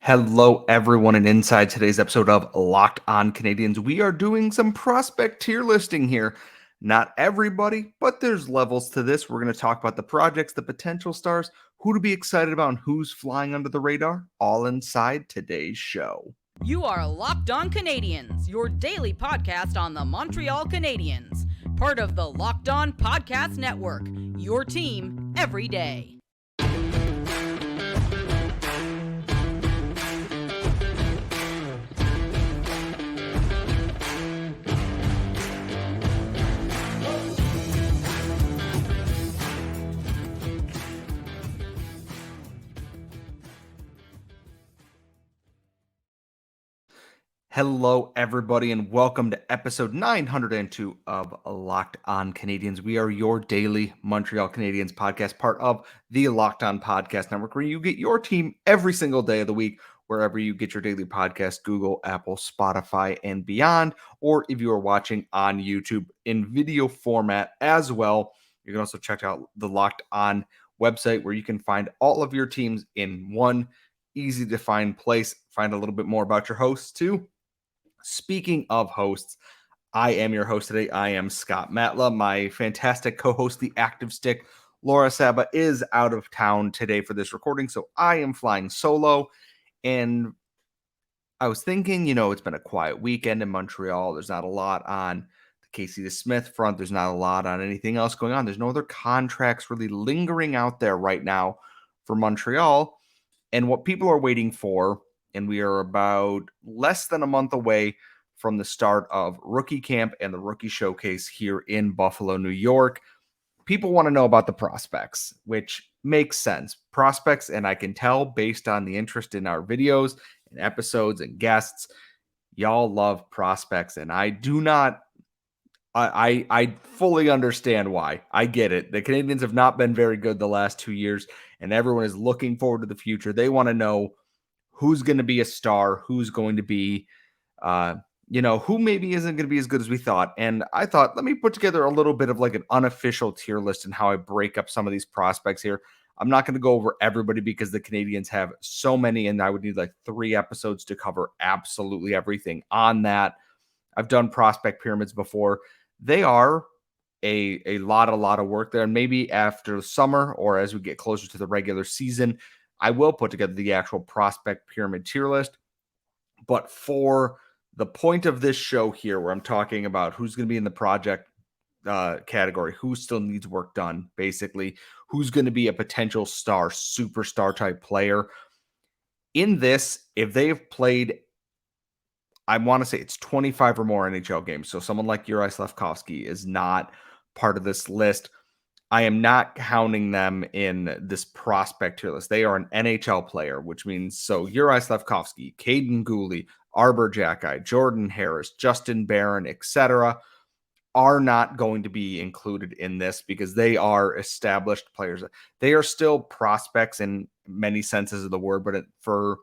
Hello, everyone, and inside today's episode of Locked On Canadiens, we are doing some prospect tier listing here. Not everybody, but there's levels to this. We're going to talk about the projects, the potential stars, who to be excited about, and who's flying under the radar, all inside today's show. You are Locked On Canadiens, your daily podcast on the Montreal Canadiens, part of the Locked On Podcast Network, your team every day. Hello, everybody, and welcome to episode 902 of Locked On Canadiens. We are your daily Montreal Canadiens podcast, part of the Locked On Podcast Network, where you get your team every single day of the week, wherever you get your daily podcast, Google, Apple, Spotify, and beyond. Or if you are watching on YouTube in video format as well, you can also check out the Locked On website, where you can find all of your teams in one easy to find place. Find a little bit more about your hosts, too. Speaking of hosts, I am your host today. I am Scott Matla. My fantastic co-host, the Active Stick, Laura Saba, is out of town today for this recording, so I am flying solo. And I was thinking, it's been a quiet weekend in Montreal. There's not a lot on the Casey DeSmith front. There's not a lot on anything else going on. There's no other contracts really lingering out there right now for Montreal. And what people are waiting for, and we are about less than a month away from the start of rookie camp and the rookie showcase here in Buffalo, New York. People want to know about the prospects, which makes sense. Prospects, and I can tell based on the interest in our videos and episodes and guests, y'all love prospects, and I do not. I fully understand why. I get it. The Canadiens have not been very good the last 2 years, and everyone is looking forward to the future. They want to know who's going to be a star, who's going to be, who maybe isn't going to be as good as we thought. And I thought, let me put together a little bit of like an unofficial tier list and how I break up some of these prospects here. I'm not going to go over everybody because the Canadiens have so many, and I would need like 3 episodes to cover absolutely everything on that. I've done prospect pyramids before. They are a lot of work there. And maybe after summer or as we get closer to the regular season, I will put together the actual prospect pyramid tier list. But for the point of this show here, where I'm talking about who's going to be in the project category, who still needs work done, basically, who's going to be a potential star, superstar type player. In this, if they've played, I want to say it's 25 or more NHL games. So someone like Juraj Slafkovsky is not part of this list. I am not counting them in this prospect tier list. They are an NHL player, which means so Juraj Slafkovsky, Caden Gooley, Arbor Jacki, Jordan Harris, Justin Barron, etc. are not going to be included in this because they are established players. They are still prospects in many senses of the word, but for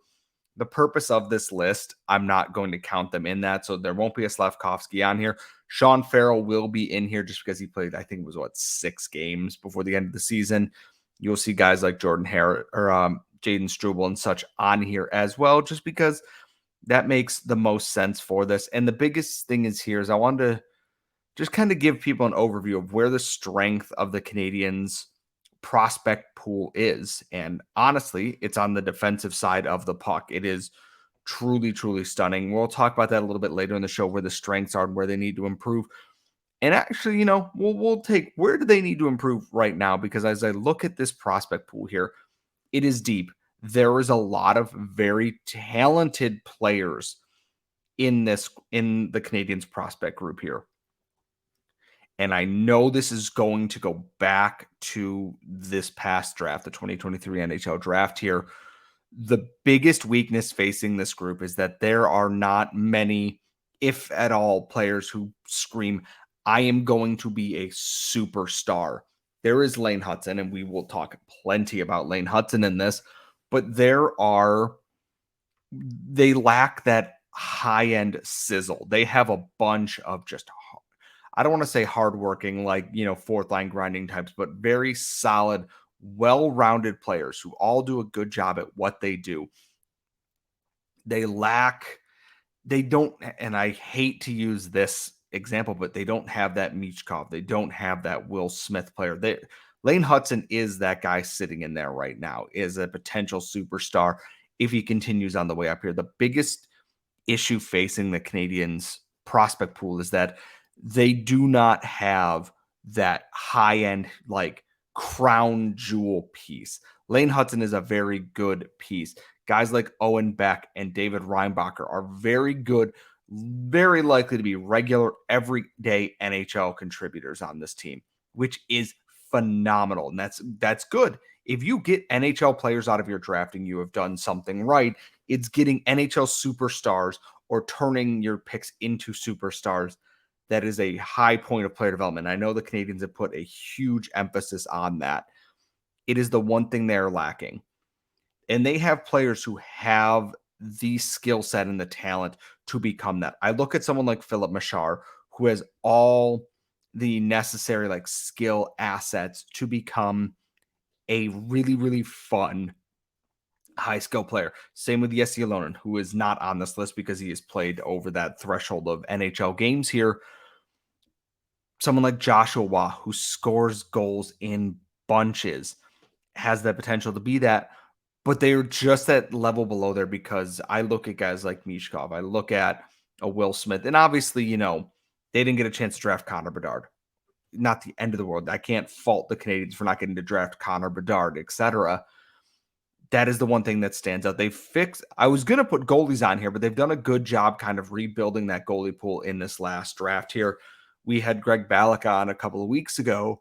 the purpose of this list, I'm not going to count them in that. So there won't be a Slafkovsky on here. Sean Farrell will be in here just because he played, I think it was 6 games before the end of the season. You'll see guys like Jordan Harris or Jaden Struble and such on here as well, just because that makes the most sense for this. And the biggest thing is here is I wanted to just kind of give people an overview of where the strength of the Canadiens prospect pool is. And honestly, it's on the defensive side of the puck. It is truly stunning. We'll talk about that a little bit later in the show, where the strengths are and where they need to improve. And actually, we'll take where do they need to improve right now, because as I look at this prospect pool here, it is deep. There is a lot of very talented players in the Canadiens prospect group here. And I know this is going to go back to this past draft, the 2023 NHL draft here. The biggest weakness facing this group is that there are not many, if at all, players who scream, I am going to be a superstar. There is Lane Hutson, and we will talk plenty about Lane Hutson in this, but they lack that high-end sizzle. They have a bunch of just, I don't want to say hardworking, like, fourth line grinding types, but very solid, well-rounded players who all do a good job at what they do. They don't, and I hate to use this example, but they don't have that Michkov. They don't have that Will Smith player. Lane Hutson is that guy sitting in there right now, is a potential superstar if he continues on the way up here. The biggest issue facing the Canadiens prospect pool is that they do not have that high end, like crown jewel piece. Lane Hutson is a very good piece. Guys like Owen Beck and David Reinbacher are very good, very likely to be regular, everyday NHL contributors on this team, which is phenomenal. And that's good. If you get NHL players out of your drafting, you have done something right. It's getting NHL superstars or turning your picks into superstars. That is a high point of player development. I know the Canadiens have put a huge emphasis on that. It is the one thing they're lacking. And they have players who have the skill set and the talent to become that. I look at someone like Philip Machar, who has all the necessary like skill assets to become a really, really fun high skill player. Same with Jesse Alonen, who is not on this list because he has played over that threshold of NHL games here. Someone like Joshua Waugh, who scores goals in bunches, has that potential to be that, but they're just that level below there because I look at guys like Mishkov, I look at a Will Smith, and obviously, they didn't get a chance to draft Connor Bedard. Not the end of the world. I can't fault the Canadiens for not getting to draft Connor Bedard, etc. That is the one thing that stands out. I was going to put goalies on here, but they've done a good job kind of rebuilding that goalie pool in this last draft here. We had Greg Ballack on a couple of weeks ago,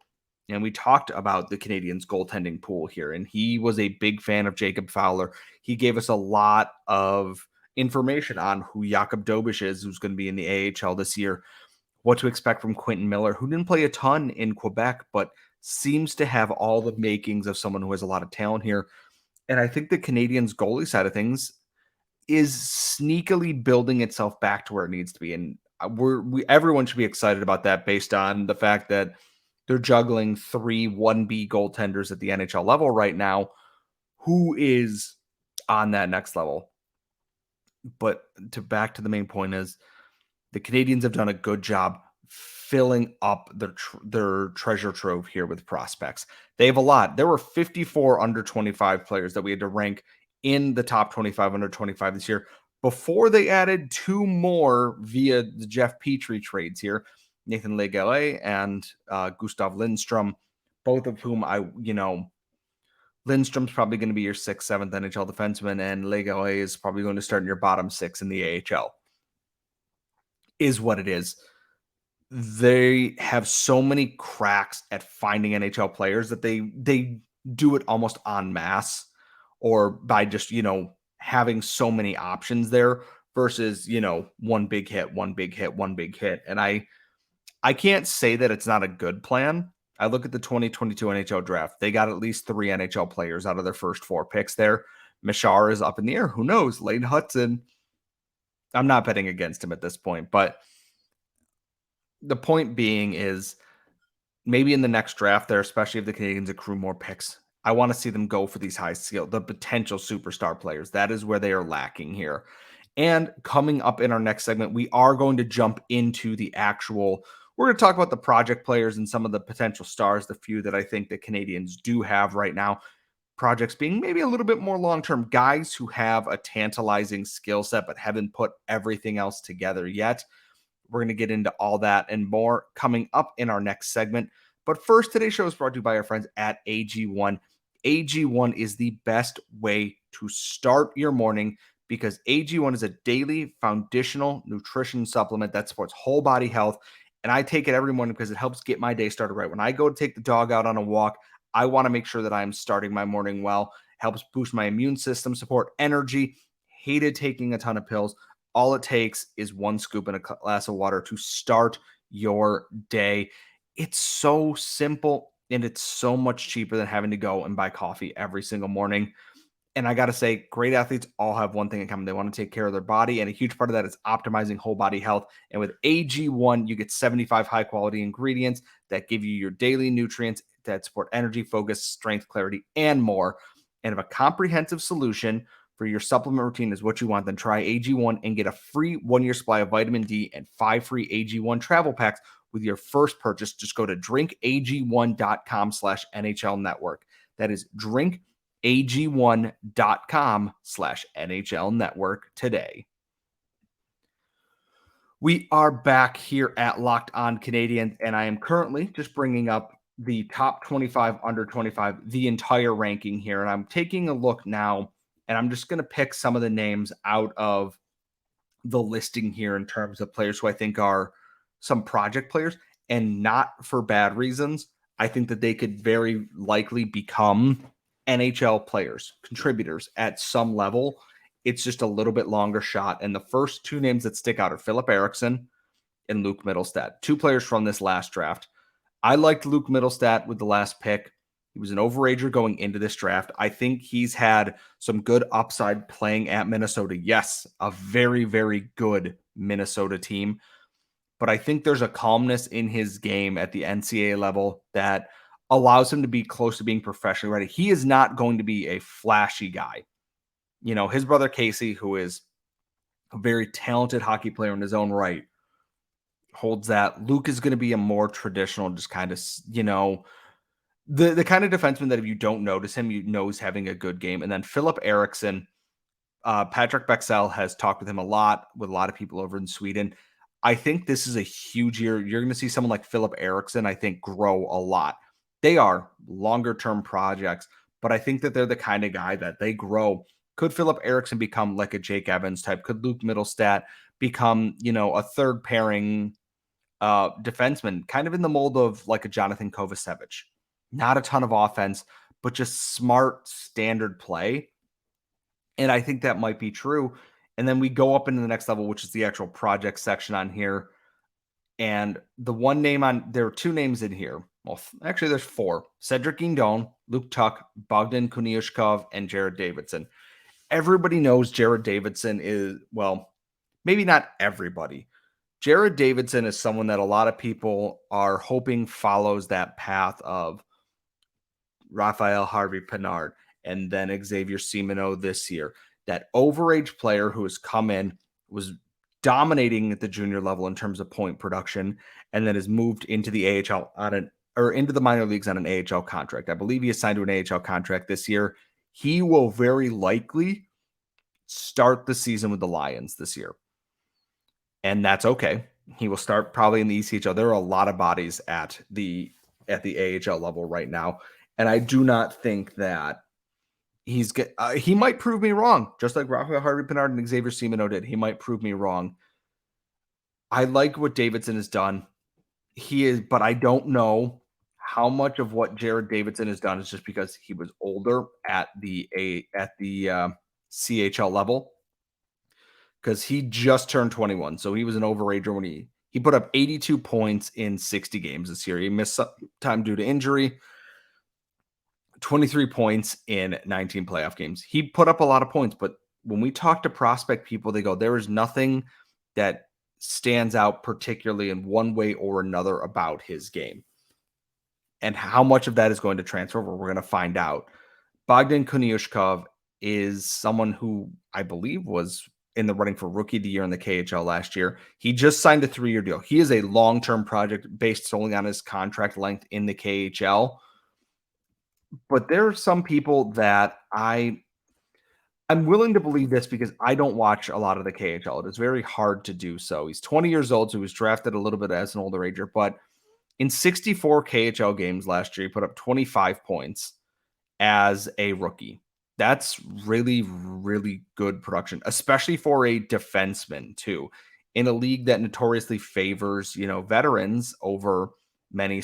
and we talked about the Canadiens goaltending pool here, and he was a big fan of Jacob Fowler. He gave us a lot of information on who Jakob Dobish is, who's going to be in the AHL this year, what to expect from Quentin Miller, who didn't play a ton in Quebec, but seems to have all the makings of someone who has a lot of talent here. And I think the Canadiens goalie side of things is sneakily building itself back to where it needs to be. And everyone should be excited about that based on the fact that they're juggling 3 1B goaltenders at the NHL level right now. Who is on that next level? But back to the main point is the Canadiens have done a good job filling up their treasure trove here with prospects. They have a lot. There were 54 under 25 players that we had to rank in the top 25 under 25 this year before they added 2 more via the Jeff Petrie trades here. Nathan Legale and Gustav Lindstrom, both of whom Lindstrom's probably going to be your 6th, 7th NHL defenseman, and Legale is probably going to start in your bottom 6 in the AHL. Is what it is. They have so many cracks at finding NHL players that they do it almost en masse, or by just, having so many options there versus, one big hit, one big hit, one big hit. And I can't say that it's not a good plan. I look at the 2022 NHL draft. They got at least 3 NHL players out of their first 4 picks there. Machar is up in the air. Who knows? Lane Hutson. I'm not betting against him at this point, but the point being is maybe in the next draft there, especially if the Canadiens accrue more picks, I want to see them go for these high skill, the potential superstar players. That is where they are lacking here. And coming up in our next segment, we are going to jump into we're going to talk about the project players and some of the potential stars, the few that I think the Canadiens do have right now. Projects being maybe a little bit more long-term, guys who have a tantalizing skill set but haven't put everything else together yet. We're going to get into all that and more coming up in our next segment. But first, today's show is brought to you by our friends at AG1. AG1 is the best way to start your morning because AG1 is a daily foundational nutrition supplement that supports whole body health. And I take it every morning because it helps get my day started right. When I go to take the dog out on a walk, I want to make sure that I'm starting my morning well. Helps boost my immune system, support energy. Hated taking a ton of pills. All it takes is 1 scoop in a glass of water to start your day. It's so simple and it's so much cheaper than having to go and buy coffee every single morning. And I got to say, great athletes all have one thing in common. They want to take care of their body. And a huge part of that is optimizing whole body health. And with AG1, you get 75 high quality ingredients that give you your daily nutrients that support energy, focus, strength, clarity, and more. And have a comprehensive solution for your supplement routine is what you want, then try AG1 and get a free 1-year supply of vitamin D and 5 free AG1 travel packs with your first purchase. Just go to drinkag1.com/NHL network. That is drinkag1.com/NHL network today. We are back here at Locked On Canadiens, and I am currently just bringing up the top 25 under 25, the entire ranking here. And I'm taking a look now, and I'm just going to pick some of the names out of the listing here in terms of players who I think are some project players, and not for bad reasons. I think that they could very likely become NHL players, contributors at some level. It's just a little bit longer shot. And the first two names that stick out are Philip Eriksson and Luke Mittelstadt, two players from this last draft. I liked Luke Mittelstadt with the last pick. He was an overager going into this draft. I think he's had some good upside playing at Minnesota. Yes, a very, very good Minnesota team. But I think there's a calmness in his game at the NCAA level that allows him to be close to being professionally ready. He is not going to be a flashy guy. You know, his brother Casey, who is a very talented hockey player in his own right, holds that. Luke is going to be a more traditional, just kind of, you know, the kind of defenseman that if you don't notice him, you know he's having a good game. And then Philip Eriksson, Patrick Bexell has talked with him a lot, with a lot of people over in Sweden. I think this is a huge year. You're going to see someone like Philip Eriksson, I think, grow a lot. They are longer term projects, but I think that they're the kind of guy that they grow. Could Philip Eriksson become like a Jake Evans type? Could Luke Mittelstadt become, you know, a third pairing defenseman, kind of in the mold of like a Jonathan Kovacevic? Not a ton of offense, but just smart standard play. And I think that might be true. And then we go up into the next level, which is the actual project section on here. And the one name there are two names in here. Well, actually, there's four: Cedric Guindon, Luke Tuck, Bogdan Kuniushkov, and Jared Davidson. Everybody knows Jared Davidson is, well, maybe not everybody. Jared Davidson is someone that a lot of people are hoping follows that path of Raphael Harvey-Pinard and then Xavier Simoneau this year. That overage player who has come in, was dominating at the junior level in terms of point production, and then has moved into the AHL into the minor leagues on an AHL contract. I believe he is signed to an AHL contract this year. He will very likely start the season with the Lions this year. And that's okay. He will start probably in the ECHL. There are a lot of bodies at the AHL level right now. And I do not think that he might prove me wrong, just like Raphael Harvey-Pinard and Xavier Simoneau did. He might prove me wrong. I like what Davidson has done. But I don't know how much of what Jared Davidson has done is just because he was older at the CHL level, because he just turned 21. So he was an overager when he put up 82 points in 60 games this year. He missed some time due to injury. 23 points in 19 playoff games. He put up a lot of points, but when we talk to prospect people, they go, there is nothing that stands out particularly in one way or another about his game. And how much of that is going to transfer over, we're going to find out. Bogdan Kuniushkov is someone who I believe was in the running for Rookie of the Year in the KHL last year. He just signed a 3-year deal. He is a long-term project based solely on his contract length in the KHL. But there are some people that I'm willing to believe this because I don't watch a lot of the KHL. It is very hard to do so. He's 20 years old, so he was drafted a little bit as an older ager. But in 64 KHL games last year, he put up 25 points as a rookie. That's really, really good production, especially for a defenseman too, in a league that notoriously favors, veterans over many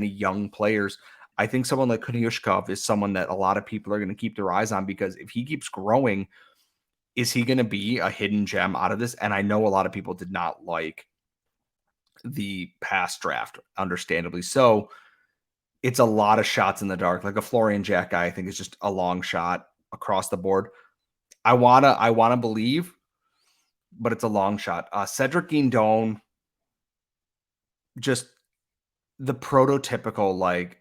young players. I think someone like Kuniushkov is someone that a lot of people are going to keep their eyes on, because if he keeps growing, is he going to be a hidden gem out of this? And I know a lot of people did not like the past draft, understandably so. It's a lot of shots in the dark. Like a Florian Jack guy, I think is just a long shot across the board. I wanna believe, but it's a long shot. Cedric Guindon, just the prototypical like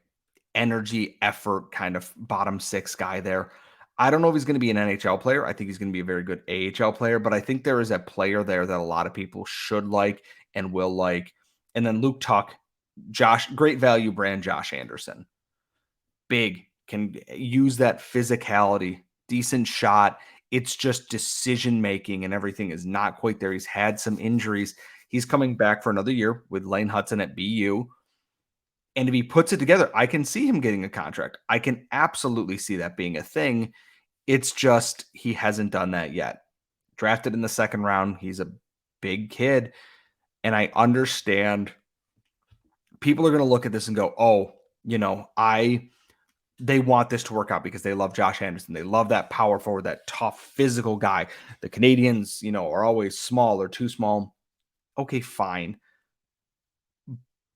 energy effort kind of bottom six guy there. I don't know if he's going to be an NHL player. I think he's going to be a very good AHL player, but I think there is a player there that a lot of people should like and will like. And then Luke Tuck, great value brand Josh Anderson. Big, can use that physicality, decent shot. It's just decision making and everything is not quite there. He's had some injuries. He's coming back for another year with Lane Hutson at BU. And if he puts it together, I can see him getting a contract. I can absolutely see that being a thing. It's just he hasn't done that yet. Drafted in the second round. He's a big kid. And I understand people are going to look at this and go, oh, they want this to work out because they love Josh Anderson. They love that power forward, that tough physical guy. The Canadians, are always small or too small. Okay, fine.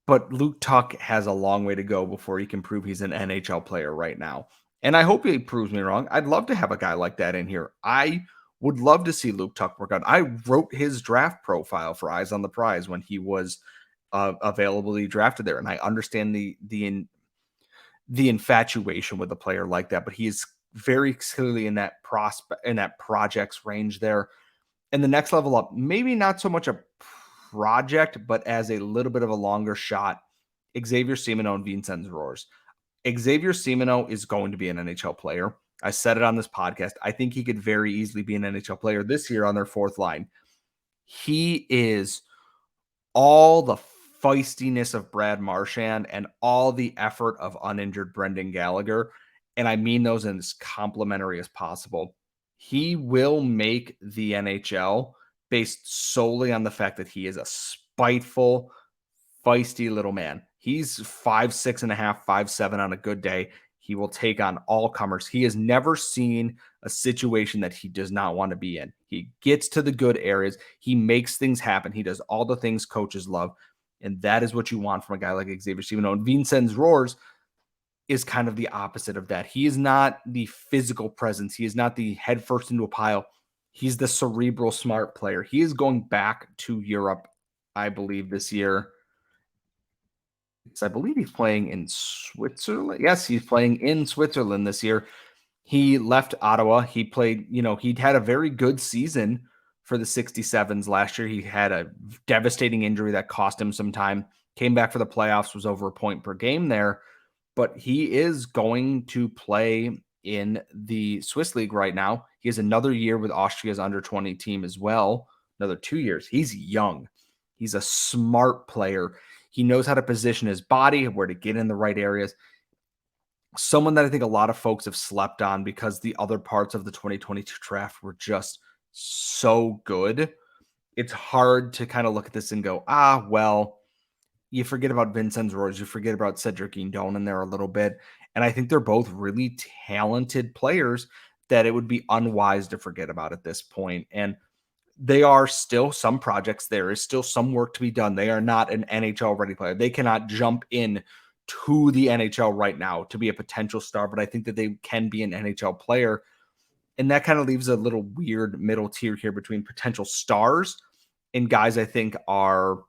But Luke Tuck has a long way to go before he can prove he's an NHL player right now. And I hope he proves me wrong. I'd love to have a guy like that in here. I would love to see Luke Tuck work out. I wrote his draft profile for Eyes on the Prize when he was availably drafted there. And I understand the infatuation with a player like that, but he is very clearly in that projects range there. And the next level up, maybe not so much a project, but as a little bit of a longer shot, Xavier Simoneau and Vincenz Roars. Xavier Simoneau is going to be an NHL player. I said it on this podcast. I think he could very easily be an NHL player this year on their fourth line. He is all the feistiness of Brad Marchand and all the effort of uninjured Brendan Gallagher. And I mean those in as complimentary as possible. He will make the NHL based solely on the fact that he is a spiteful, feisty little man. He's 5'6.5", 5'7" on a good day. He will take on all comers. He has never seen a situation that he does not want to be in. He gets to the good areas. He makes things happen. He does all the things coaches love. And that is what you want from a guy like Xavier Simoneau. And Vincenz Roars is kind of the opposite of that. He is not the physical presence. He is not the head first into a pile. He's the cerebral, smart player. He is going back to Europe, I believe, this year. I believe he's playing in Switzerland. Yes, he's playing in Switzerland this year. He left Ottawa. He played, he'd had a very good season for the 67s last year. He had a devastating injury that cost him some time. Came back for the playoffs, was over a point per game there. But he is going to play in the Swiss League right now. He has another year with Austria's under 20 team as well. Another 2 years. He's young. He's a smart player. He knows how to position his body, where to get in the right areas. Someone that I think a lot of folks have slept on because the other parts of the 2022 draft were just so good. It's hard to kind of look at this and go, well, you forget about Vincenz Roars, you forget about Cedric Guindon in there a little bit. And I think they're both really talented players that it would be unwise to forget about at this point. And they are still some projects. There is still some work to be done. They are not an NHL ready player. They cannot jump in to the NHL right now to be a potential star, but I think that they can be an NHL player. And that kind of leaves a little weird middle tier here between potential stars and guys I think are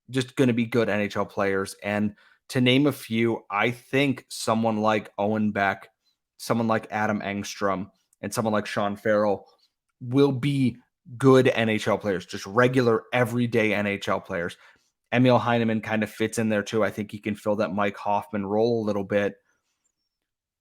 just going to be good NHL players. And to name a few, I think someone like Owen Beck, someone like Adam Engstrom, and someone like Sean Farrell will be good NHL players, just regular, everyday NHL players. Emil Heineman kind of fits in there too. I think he can fill that Mike Hoffman role a little bit,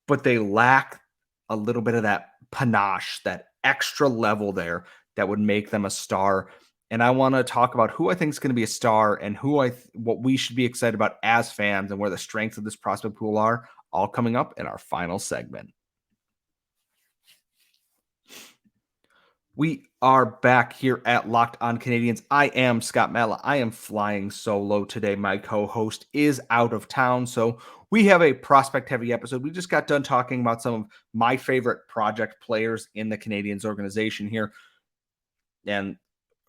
but they lack a little bit of that panache, that extra level there that would make them a star. And I want to talk about who I think is going to be a star and what we should be excited about as fans and where the strengths of this prospect pool are, all coming up in our final segment. We are back here at Locked On Canadiens. I am Scott Matla. I am flying solo today. My co-host is out of town, so we have a prospect-heavy episode. We just got done talking about some of my favorite project players in the Canadiens organization here. And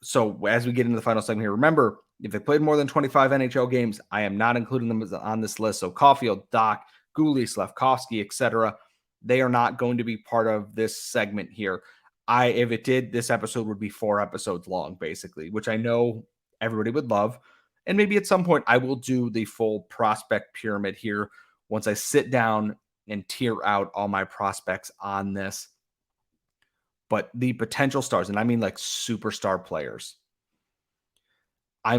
so as we get into the final segment here, remember, if they played more than 25 NHL games, I am not including them on this list. So Caulfield, Doc, Goulet, Slafkovsky, etc., they are not going to be part of this segment here. If it did, this episode would be 4 episodes long, basically, which I know everybody would love. And maybe at some point I will do the full prospect pyramid here once I sit down and tier out all my prospects on this. But the potential stars, and I mean like superstar players, I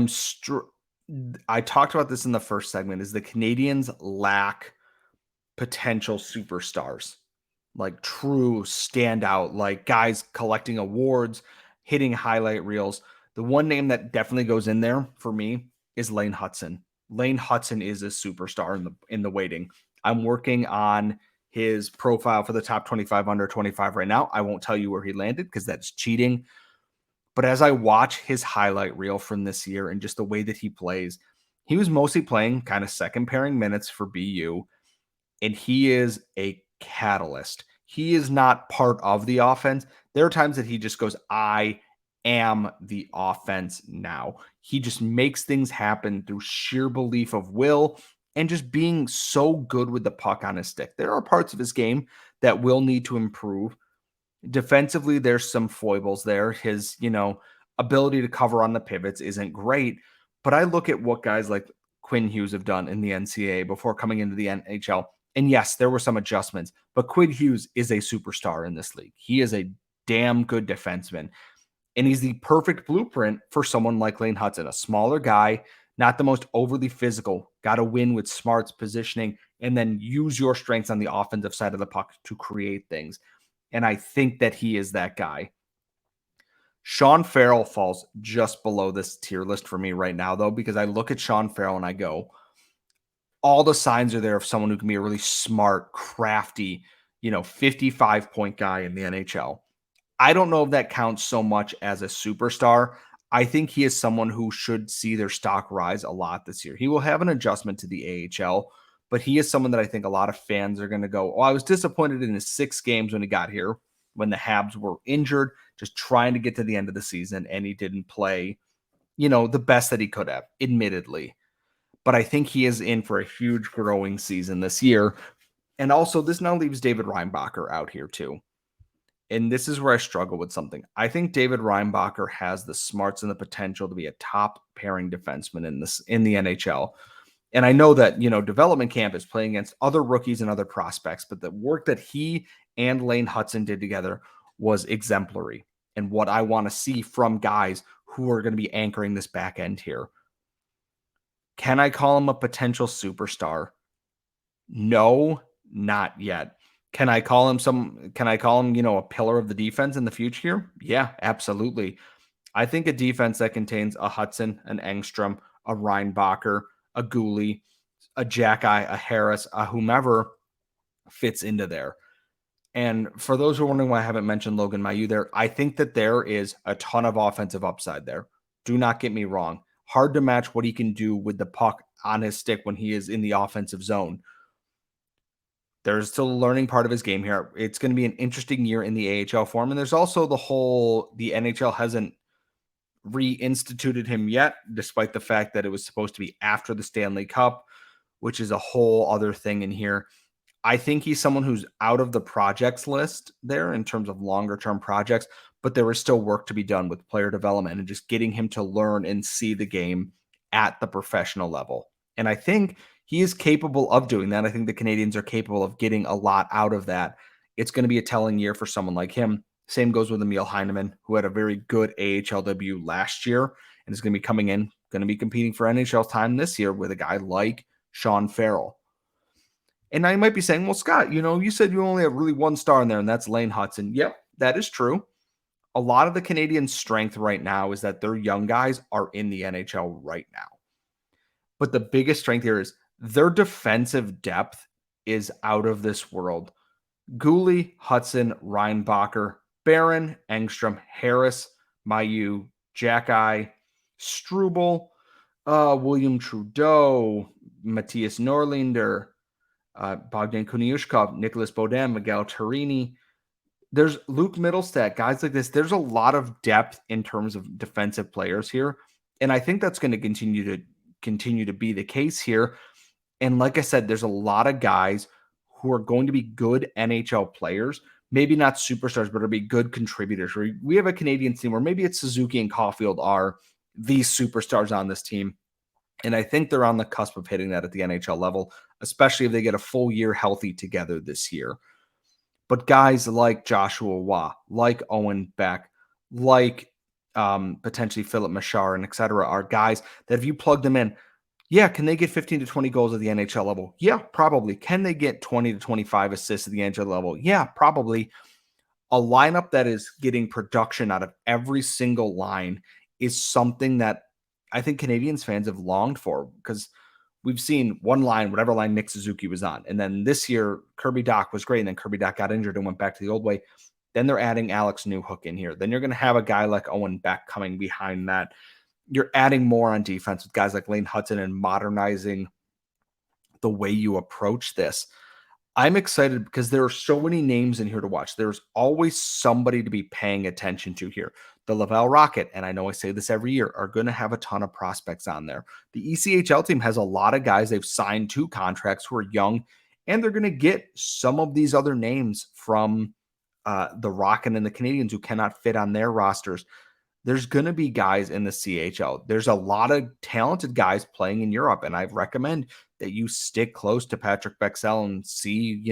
talked about this in the first segment, is the Canadiens lack potential superstars, like true standout, like guys collecting awards, hitting highlight reels. The one name that definitely goes in there for me is Lane Hutson. Lane Hutson is a superstar in the waiting. I'm working on his profile for the top 25 under 25 right now. I won't tell you where he landed because that's cheating. But as I watch his highlight reel from this year and just the way that he plays, he was mostly playing kind of second pairing minutes for BU, and he is a catalyst. He is not part of the offense. There are times that he just goes, I am the offense now. He just makes things happen through sheer belief of will and just being so good with the puck on his stick. There are parts of his game that will need to improve. Defensively, there's some foibles there. His, ability to cover on the pivots isn't great. But I look at what guys like Quinn Hughes have done in the NCAA before coming into the NHL. And yes, there were some adjustments, but Quinn Hughes is a superstar in this league. He is a damn good defenseman. And he's the perfect blueprint for someone like Lane Hutson, a smaller guy, not the most overly physical, got to win with smarts, positioning, and then use your strengths on the offensive side of the puck to create things. And I think that he is that guy. Sean Farrell falls just below this tier list for me right now, though, because I look at Sean Farrell and I go, all the signs are there of someone who can be a really smart, crafty, 55-point guy in the NHL. I don't know if that counts so much as a superstar. I think he is someone who should see their stock rise a lot this year. He will have an adjustment to the AHL, but he is someone that I think a lot of fans are going to go, oh, I was disappointed in his 6 games when he got here, when the Habs were injured, just trying to get to the end of the season, and he didn't play, the best that he could have, admittedly. But I think he is in for a huge growing season this year. And also, this now leaves David Reinbacher out here too. And this is where I struggle with something. I think David Reinbacher has the smarts and the potential to be a top pairing defenseman in the NHL. And I know that, development camp is playing against other rookies and other prospects, but the work that he and Lane Hutson did together was exemplary. And what I want to see from guys who are going to be anchoring this back end here. Can I call him a potential superstar? No, not yet. Can I call him a pillar of the defense in the future? Yeah, absolutely. I think a defense that contains a Hutson, an Engstrom, a Reinbacher, a Gooley, a Jack-Eye, a Harris, a whomever fits into there. And for those who are wondering why I haven't mentioned Logan Mailloux there, I think that there is a ton of offensive upside there. Do not get me wrong. Hard to match what he can do with the puck on his stick when he is in the offensive zone. There's still a learning part of his game here. It's going to be an interesting year in the AHL for him. And there's also the NHL hasn't reinstituted him yet, despite the fact that it was supposed to be after the Stanley Cup, which is a whole other thing in here. I think he's someone who's out of the projects list there in terms of longer term projects, but there is still work to be done with player development and just getting him to learn and see the game at the professional level. And I think he is capable of doing that. I think the Canadiens are capable of getting a lot out of that. It's going to be a telling year for someone like him. Same goes with Emil Heineman, who had a very good AHL debut last year and is going to be coming in, going to be competing for NHL time this year with a guy like Sean Farrell. And now you might be saying, well, Scott, you said you only have really one star in there, and that's Lane Hutson. Yep, that is true. A lot of the Canadiens' strength right now is that their young guys are in the NHL right now. But the biggest strength here is their defensive depth is out of this world. Gooley, Hutson, Reinbacher, Barron, Engstrom, Harris, Mailloux, Jack-Eye, Struble, William Trudeau, Matthias Norlinder, Bogdan Kuniushkov, Nicholas Baudin, Miguel Torini. There's Luke Middlestat, guys like this. There's a lot of depth in terms of defensive players here. And I think that's going to continue to be the case here. And like I said, there's a lot of guys who are going to be good NHL players, maybe not superstars, but are be good contributors. We have a Canadian team where maybe it's Suzuki and Caulfield are these superstars on this team. And I think they're on the cusp of hitting that at the NHL level, especially if they get a full year healthy together this year. But guys like Joshua Waugh, like Owen Beck, like potentially Philip Machar and et cetera, are guys that if you plug them in, yeah, can they get 15 to 20 goals at the NHL level? Yeah, probably. Can they get 20 to 25 assists at the NHL level? Yeah, probably. A lineup that is getting production out of every single line is something that I think Canadiens fans have longed for, because we've seen one line, whatever line Nick Suzuki was on. And then this year, Kirby Dach was great. And then Kirby Dach got injured and went back to the old way. Then they're adding Alex Newhook in here. Then you're going to have a guy like Owen Beck coming behind that. You're adding more on defense with guys like Lane Hutson and modernizing the way you approach this. I'm excited because there are so many names in here to watch. There's always somebody to be paying attention to here. The Laval Rocket, and I know I say this every year, are going to have a ton of prospects on there. The ECHL team has a lot of guys they've signed to contracts who are young, and they're going to get some of these other names from the Rocket and the Canadiens who cannot fit on their rosters. There's going to be guys in the CHL. There's a lot of talented guys playing in Europe, and I recommend that you stick close to Patrick Bexell and see,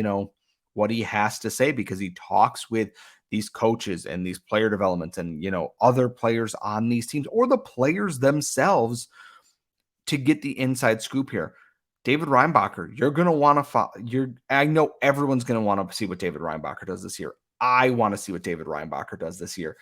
what he has to say, because he talks with these coaches and these player developments and, other players on these teams or the players themselves to get the inside scoop here. David Reinbacher, you're going to want to follow. I know everyone's going to want to see what David Reinbacher does this year. I want to see what David Reinbacher does this year.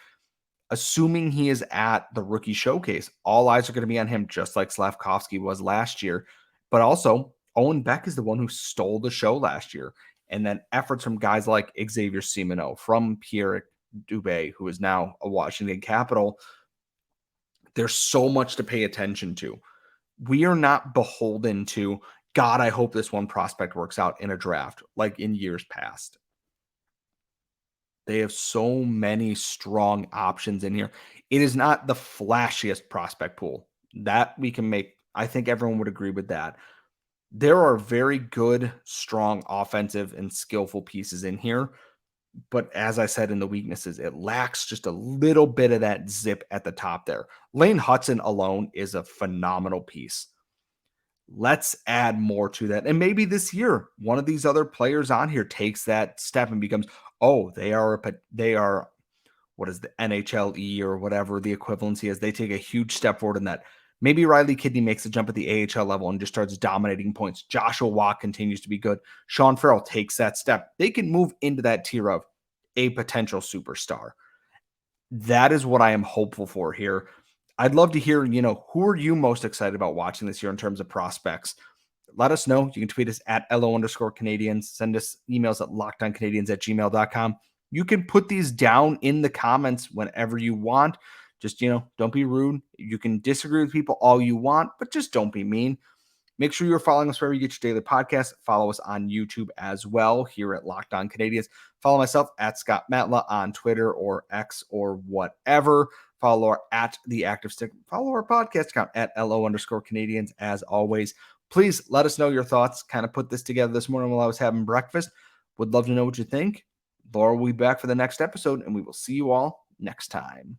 Assuming he is at the rookie showcase, all eyes are going to be on him, just like Slavkovsky was last year. But also, Owen Beck is the one who stole the show last year. And then efforts from guys like Xavier Simoneau, from Pierre Dubé, who is now a Washington Capital. There's so much to pay attention to. We are not beholden to, God, I hope this one prospect works out in a draft like in years past. They have so many strong options in here. It is not the flashiest prospect pool that we can make. I think everyone would agree with that. There are very good, strong offensive and skillful pieces in here. But as I said in the weaknesses, it lacks just a little bit of that zip at the top there. Lane Hutson alone is a phenomenal piece. Let's add more to that. And maybe this year, one of these other players on here takes that step and becomes, they are, what is the NHLE or whatever the equivalency is. They take a huge step forward in that. Maybe Riley Kidney makes a jump at the AHL level and just starts dominating points. Joshua Waugh continues to be good. Sean Farrell takes that step. They can move into that tier of a potential superstar. That is what I am hopeful for here. I'd love to hear, who are you most excited about watching this year in terms of prospects? Let us know. You can tweet us at LO_Canadiens. Send us emails at lockedoncanadiens@gmail.com. You can put these down in the comments whenever you want. Just, don't be rude. You can disagree with people all you want, but just don't be mean. Make sure you're following us wherever you get your daily podcast. Follow us on YouTube as well here at Locked On Canadiens. Follow myself at Scott Matla on Twitter or X or whatever. Follow our at The Active Stick. Follow our podcast account at LO_Canadiens as always. Please let us know your thoughts. Kind of put this together this morning while I was having breakfast. Would love to know what you think. Laura will be back for the next episode, and we will see you all next time.